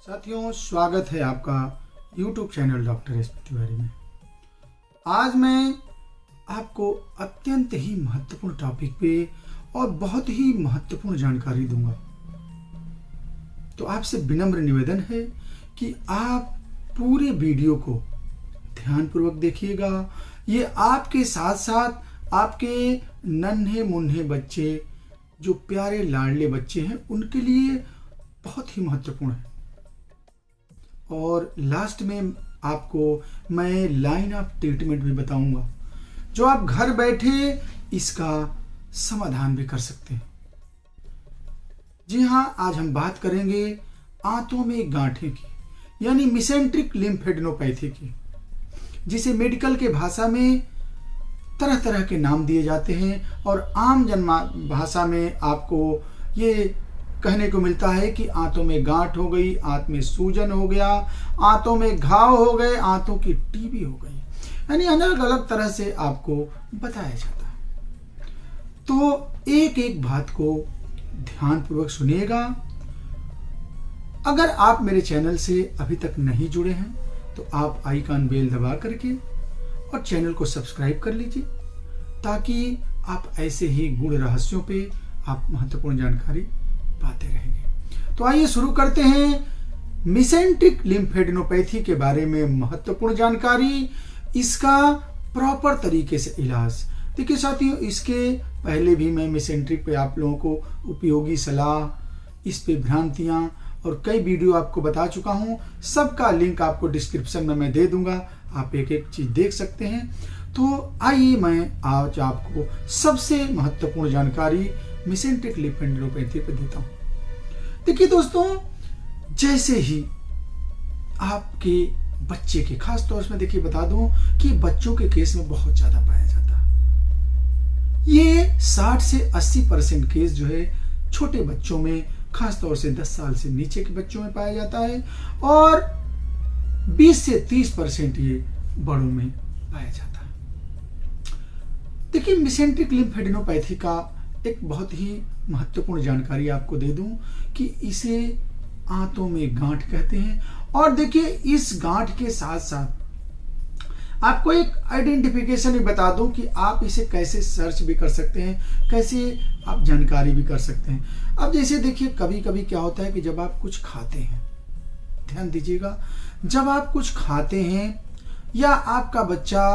साथियों, स्वागत है आपका YouTube channel doctor S P Tiwari में। आज मैं आपको अत्यंत ही महत्वपूर्ण टॉपिक पे और बहुत ही महत्वपूर्ण जानकारी दूंगा। तो आपसे विनम्र निवेदन है कि आप पूरे वीडियो को ध्यानपूर्वक देखिएगा। ये आपके साथ साथ आपके नन्हे मुन्ने बच्चे, जो प्यारे लाडले बच्चे हैं, उनके लिए बहुत ही महत्वपूर्ण है। और लास्ट में आपको मैं लाइन ऑफ ट्रीटमेंट भी बताऊंगा, जो आप घर बैठे इसका समाधान भी कर सकते हैं। जी हाँ, आज हम बात करेंगे आंतों में गांठें की, यानी मिसेंट्रिक लिम्फेडेनोपैथी की, जिसे मेडिकल के भाषा में तरह तरह के नाम दिए जाते हैं और आम जन भाषा में आपको ये कहने को मिलता है कि आंतों में गांठ हो गई, आंत में सूजन हो गया, आंतों में घाव हो गए, आंतों की टीबी हो गई, यानी अलग अलग तरह से आपको बताया जाता है। तो एक एक बात को ध्यानपूर्वक सुनिएगा। अगर आप मेरे चैनल से अभी तक नहीं जुड़े हैं तो आप आइकॉन बेल दबा करके और चैनल को सब्सक्राइब कर लीजिए, ताकि आप ऐसे ही गुण रहस्यों पे आप महत्वपूर्ण जानकारी पाते रहेंगे। तो आइए शुरू करते हैं मिसेंट्रिक लिम्फेडेनोपैथी के बारे में महत्वपूर्ण जानकारी, इसका प्रॉपर तरीके से इलाज। देखिए साथियों, इसके पहले भी मैं मिसेंट्रिक पे आप लोगों को उपयोगी सलाह, इस पे भ्रांतियां और कई वीडियो आपको बता चुका हूं। सबका लिंक आपको डिस्क्रिप्शन में मैं दे दूंगा, आप एक एक चीज देख सकते हैं। तो आइए मैं आज आपको सबसे महत्वपूर्ण जानकारी मिसेंट्रिक लिम्फेडेनोपैथी पे देता हूं। देखिए दोस्तों, जैसे ही आपके बच्चे के, खास तौर से देखिए बता दूं कि बच्चों के केस में बहुत ज्यादा पाया जाता है। ये 60 से 80% केस जो है छोटे बच्चों में, खास तौर से 10 साल से नीचे के बच्चों में पाया जाता है, और 20 से 30% ये बड़ों में पाया जाता है। देखिए, मिसेंट्रिक लिम्फेडेनोपैथी का एक बहुत ही महत्वपूर्ण जानकारी आपको दे दूं कि इसे आंतों में गांठ कहते हैं। और देखिए, इस गांठ के साथ साथ आपको एक आइडेंटिफिकेशन भी बता दूं कि आप इसे कैसे सर्च भी कर सकते हैं, कैसे आप जानकारी भी कर सकते हैं। अब जैसे देखिए, कभी कभी क्या होता है कि जब आप कुछ खाते हैं, ध्यान दीजिएगा, जब आप कुछ खाते हैं या आपका बच्चा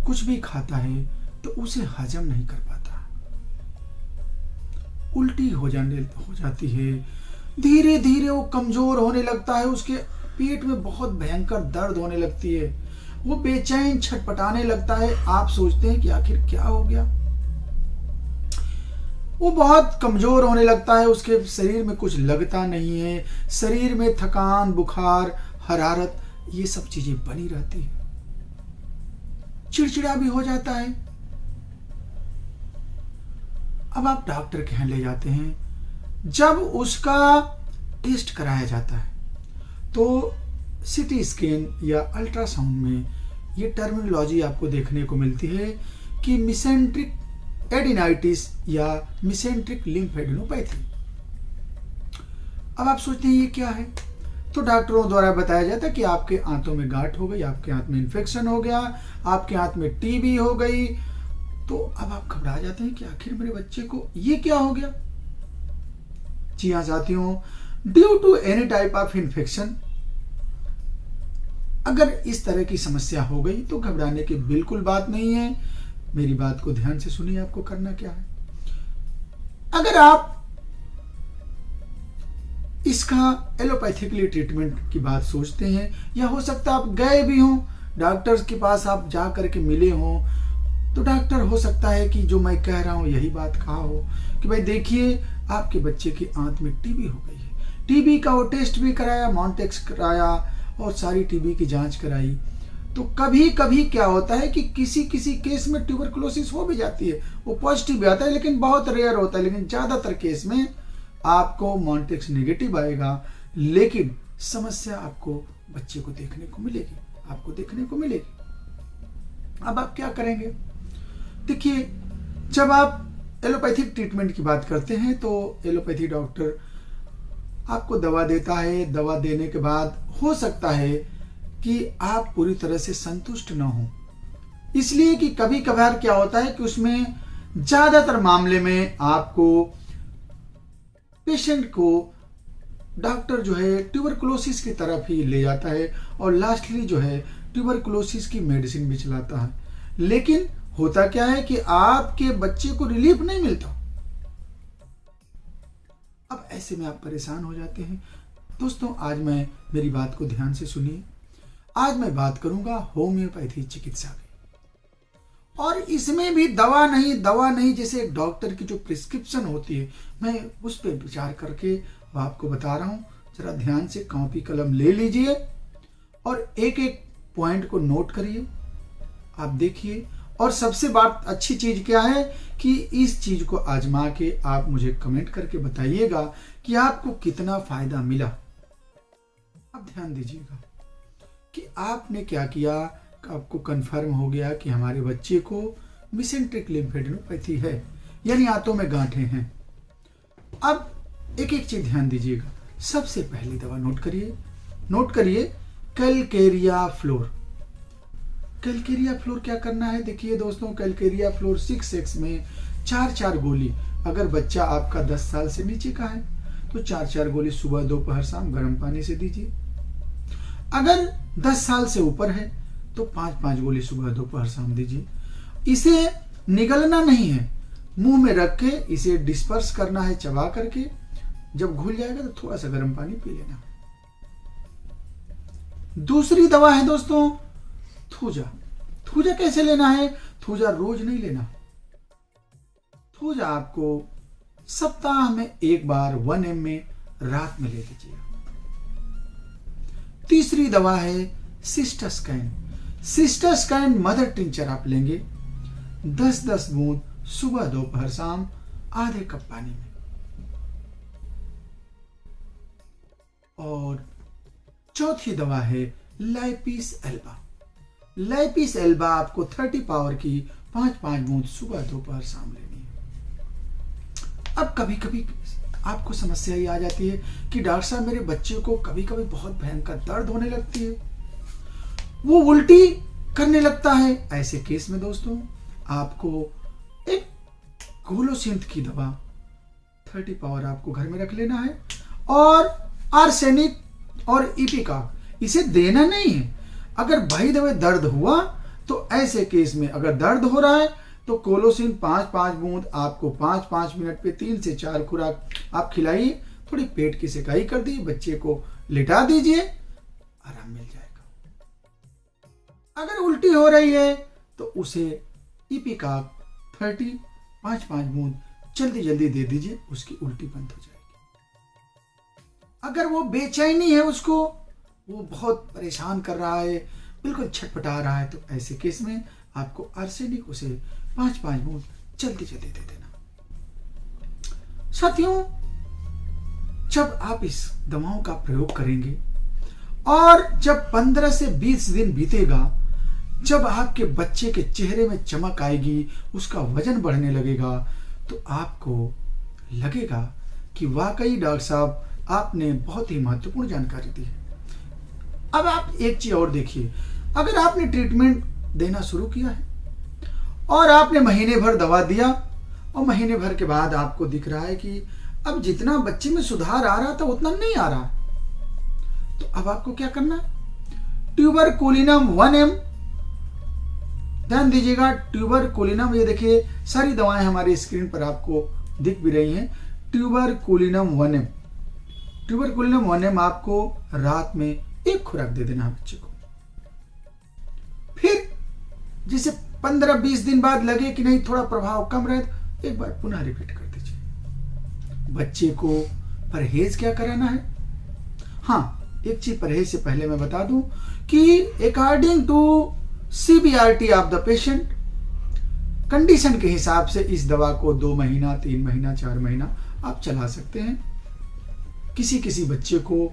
कुछ भी खाता है तो उसे हजम नहीं कर पाता, उल्टी हो जाती है, धीरे धीरे वो कमजोर होने लगता है, उसके पेट में बहुत भयंकर दर्द होने लगती है, वो बेचैन छटपटाने लगता है। आप सोचते हैं कि आखिर क्या हो गया। वो बहुत कमजोर होने लगता है, उसके शरीर में कुछ लगता नहीं है, शरीर में थकान, बुखार, हरारत, ये सब चीजें बनी रहती है, चिड़चिड़ा भी हो जाता है। अब आप डॉक्टर के यहाँ ले जाते हैं। जब उसका टेस्ट कराया जाता है तो सीटी स्कैन या अल्ट्रासाउंड में ये टर्मिनोलॉजी आपको देखने को मिलती है कि मिसेंट्रिक एडिनाइटिस या मिसेंट्रिक लिम्फेडेनोपैथी। अब आप सोचते हैं ये क्या है, तो डॉक्टरों द्वारा बताया जाता है कि आपके आंतों में गांठ हो गई, आपके आंत में इन्फेक्शन हो गया, आपके आंत में टीबी हो गई। तो अब आप घबरा जाते हैं कि आखिर मेरे बच्चे को ये क्या हो गया। जी हाँ साथियों, due to any type of infection, अगर इस तरह की समस्या हो गई तो घबराने की बिल्कुल बात नहीं है। मेरी बात को ध्यान से सुनिए, आपको करना क्या है। अगर आप इसका एलोपैथिकली ट्रीटमेंट की बात सोचते हैं, या हो सकता है आप गए भी हों डॉक्टर के पास, आप जा करके मिले हों, तो डॉक्टर हो सकता है कि जो मैं कह रहा हूं यही बात कहा हो कि भाई देखिए, आपके बच्चे की आंत में टीबी हो गई है। टीबी का वो टेस्ट भी कराया, मॉन्टेक्स कराया और सारी टीबी की जांच कराई। तो कभी कभी क्या होता है कि किसी किसी केस में ट्यूबरकुलोसिस हो भी जाती है, वो पॉजिटिव भी आता है, लेकिन बहुत रेयर होता है। लेकिन ज्यादातर केस में आपको मॉन्टेक्स नेगेटिव आएगा, लेकिन समस्या आपको बच्चे को देखने को मिलेगी, आपको देखने को मिलेगी। अब आप क्या करेंगे। देखिए, जब आप एलोपैथिक ट्रीटमेंट की बात करते हैं तो एलोपैथी डॉक्टर आपको दवा देता है। दवा देने के बाद हो सकता है कि आप पूरी तरह से संतुष्ट न हो, इसलिए कि कभी कभार क्या होता है कि उसमें ज्यादातर मामले में आपको पेशेंट को डॉक्टर जो है ट्यूबरकुलोसिस की तरफ ही ले जाता है और लास्टली जो है ट्यूबरकुलोसिस की मेडिसिन भी चलाता है। लेकिन होता क्या है कि आपके बच्चे को रिलीफ नहीं मिलता। अब ऐसे में आप परेशान हो जाते हैं। दोस्तों, आज मैं मेरी बात को ध्यान से सुनिए। आज मैं बात करूंगा होम्योपैथी चिकित्सा की, और इसमें भी दवा नहीं जैसे एक डॉक्टर की जो प्रिस्क्रिप्शन होती है, मैं उस पर विचार करके आपको बता रहा हूं। जरा ध्यान से कॉपी कलम ले लीजिए और एक एक पॉइंट को नोट करिए। आप देखिए, और सबसे बात अच्छी चीज क्या है कि इस चीज को आजमा के आप मुझे कमेंट करके बताइएगा कि आपको कितना फायदा मिला। अब ध्यान दीजिएगा कि आपने क्या किया, आपको कंफर्म हो गया कि हमारे बच्चे को मिसेंट्रिक लिम्फेडेनोपैथी है, यानी आंतों में गांठें हैं। अब एक एक चीज ध्यान दीजिएगा। सबसे पहली दवा नोट करिए कैलकेरिया फ्लोर। कैलकेरिया फ्लोर क्या करना है, देखिए दोस्तों, कैलकेरिया फ्लोर 6x में 4 गोली। अगर बच्चा आपका 10 साल से नीचे का है तो 4 गोली सुबह दोपहर शाम गर्म पानी से दीजिए। अगर 10 साल से ऊपर है तो 5 गोली सुबह दोपहर शाम दीजिए। इसे निगलना नहीं है, मुंह में रख के इसे डिस्पर्स करना है चबा करके। जब घुल जाएगा तो थोड़ा सा गर्म पानी पी लेना। दूसरी दवा है दोस्तों थूजा कैसे लेना है? थूजा रोज नहीं लेना। थूजा आपको सप्ताह में एक बार 1 ml में रात में ले लीजिए। तीसरी दवा है सिस्टस्कैन मदर टिंचर आप लेंगे 10-10 बूंद सुबह दोपहर शाम आधे कप पानी में। और चौथी दवा है लाइपिस एल्बा आपको 30 पावर की 5 बूंद सुबह दोपहर शाम लेनी है। अब कभी कभी आपको समस्या ये आ जाती है कि डॉक्टर साहब मेरे बच्चे को कभी कभी बहुत भयंकर दर्द होने लगती है, वो उल्टी करने लगता है। ऐसे केस में दोस्तों आपको एक गोलोसिंथ की दवा 30 पावर आपको घर में रख लेना है, और आर्सेनिक और इपिका इसे देना नहीं है। अगर भाई दवा दर्द हुआ तो ऐसे केस में अगर दर्द हो रहा है तो कोलोसिन 5 बूंद आपको 5 मिनट पे 3 से 4 खुराक आप खिलाइए। थोड़ी पेट की सिकाई कर दी, बच्चे को लिटा दीजिए, आराम मिल जाएगा। अगर उल्टी हो रही है तो उसे इपिका 30 5 बूंद जल्दी दे दीजिए, उसकी उल्टी बंद हो जाएगी। अगर वो बेचैनी है, उसको वो बहुत परेशान कर रहा है, बिल्कुल छटपटा रहा है, तो ऐसे केस में आपको आर्सेनिक उसे 5 बूंद जल्दी दे देना। साथियों, जब आप इस दवाओं का प्रयोग करेंगे और जब 15 से 20 दिन बीतेगा, जब आपके बच्चे के चेहरे में चमक आएगी, उसका वजन बढ़ने लगेगा, तो आपको लगेगा कि वाकई डॉक्टर साहब आपने बहुत ही महत्वपूर्ण जानकारी दी है। अब आप एक चीज और देखिए, अगर आपने ट्रीटमेंट देना शुरू किया है और आपने महीने भर दवा दिया और महीने भर के बाद आपको दिख रहा है कि अब जितना बच्चे में सुधार आ रहा था उतना नहीं आ रहा, तो अब आपको क्या करना है? ट्यूबरकुलिनम 1 ml, ध्यान दीजिएगा, ट्यूबरकुलिनम, ये देखिए सारी दवाएं हमारी स्क्रीन पर आपको दिख भी रही हैं। ट्यूबरकुलिनम 1 ml, ट्यूबरकुलिनम 1 ml आपको रात में एक खुराक दे देना है बच्चे को। फिर जैसे 15-20 दिन बाद लगे कि नहीं थोड़ा प्रभाव कम रहे, तो एक बार पुनः रिपीट कर दीजिए। बच्चे को परहेज क्या कराना है? हाँ, एक चीज परहेज से पहले मैं बता दूं कि according to CBRT of the patient, condition के हिसाब से इस दवा को 2 महीना, 3 महीना, 4 महीना आप चला सकते हैं। किसी बच्चे को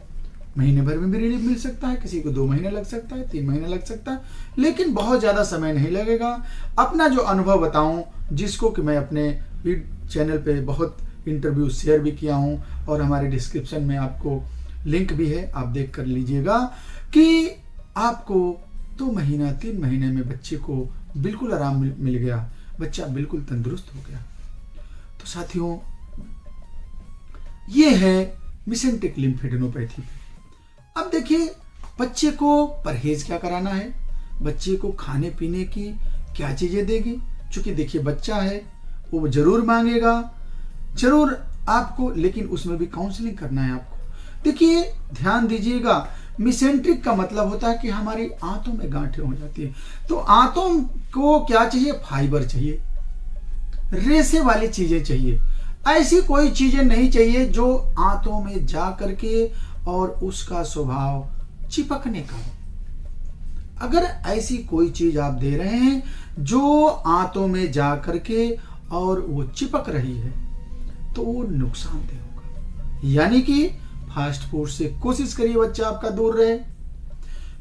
महीने भर में भी रिलीफ मिल सकता है, किसी को 2 महीने लग सकता है, 3 महीने लग सकता है, लेकिन बहुत ज्यादा समय नहीं लगेगा। अपना जो अनुभव बताऊं, जिसको कि मैं अपने चैनल पे बहुत इंटरव्यू शेयर भी किया हूँ और हमारे डिस्क्रिप्शन में आपको लिंक भी है, आप देख कर लीजिएगा कि आपको 2 महीना 3 महीने में बच्चे को बिल्कुल आराम मिल गया, बच्चा बिल्कुल तंदुरुस्त हो गया। तो साथियों, ये है मिसेंट्रिक लिम्फेडेनोपैथी। अब देखिए, बच्चे को परहेज क्या कराना है, बच्चे को खाने पीने की क्या चीजें देगी। चूंकि देखिए बच्चा है, वो जरूर मांगेगा, जरूर आपको, लेकिन उसमें भी काउंसलिंग करना है आपको। देखिए ध्यान दीजिएगा, मिसेंट्रिक का मतलब होता है कि हमारी आंतों में गांठें हो जाती है। तो आंतों को क्या चाहिए, फाइबर चाहिए, रेशे वाली चीजें चाहिए। ऐसी कोई चीजें नहीं चाहिए जो आंतों में जा करके और उसका स्वभाव चिपकने का हो। अगर ऐसी कोई चीज आप दे रहे हैं जो आंतों में जा करके और वो चिपक रही है, तो वो नुकसानदेह होगा। यानी कि फास्ट फूड से कोशिश करिए बच्चा आपका दूर रहे।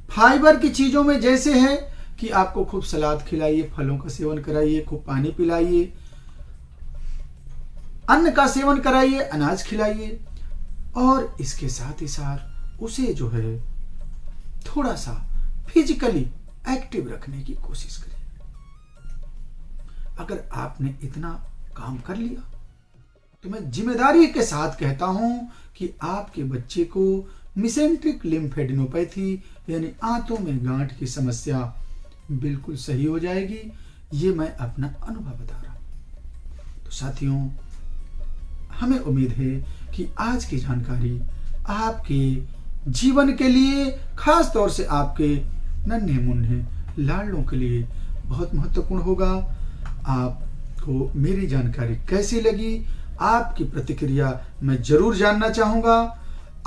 फाइबर की चीजों में जैसे है कि आपको खूब सलाद खिलाइए, फलों का सेवन कराइए, खूब पानी पिलाइए, अन्न का सेवन कराइए, अनाज खिलाइए, और इसके साथ ही साथ उसे जो है थोड़ा सा फिजिकली एक्टिव रखने की कोशिश करिए। अगर आपने इतना काम कर लिया तो मैं जिम्मेदारी के साथ कहता हूं कि आपके बच्चे को मिसेंट्रिक लिम्फेडेनोपैथी यानी आंतों में गांठ की समस्या बिल्कुल सही हो जाएगी। ये मैं अपना अनुभव बता रहा हूं। तो साथियों, हमें उम्मीद है कि आज की जानकारी आपके जीवन के लिए, खास तौर से आपके नन्हे मुन्ने लाडलों के लिए बहुत महत्वपूर्ण होगा। आपको मेरी जानकारी कैसी लगी, आपकी प्रतिक्रिया मैं जरूर जानना चाहूंगा।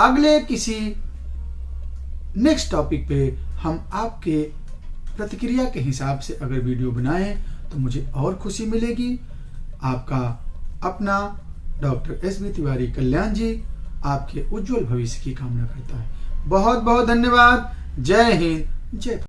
अगले किसी नेक्स्ट टॉपिक पे हम आपके प्रतिक्रिया के हिसाब से अगर वीडियो बनाएं तो मुझे और खुशी मिलेगी। आपका अपना डॉक्टर एस.बी. तिवारी कल्याण जी आपके उज्जवल भविष्य की कामना करता है। बहुत बहुत धन्यवाद। जय हिंद, जय भारत।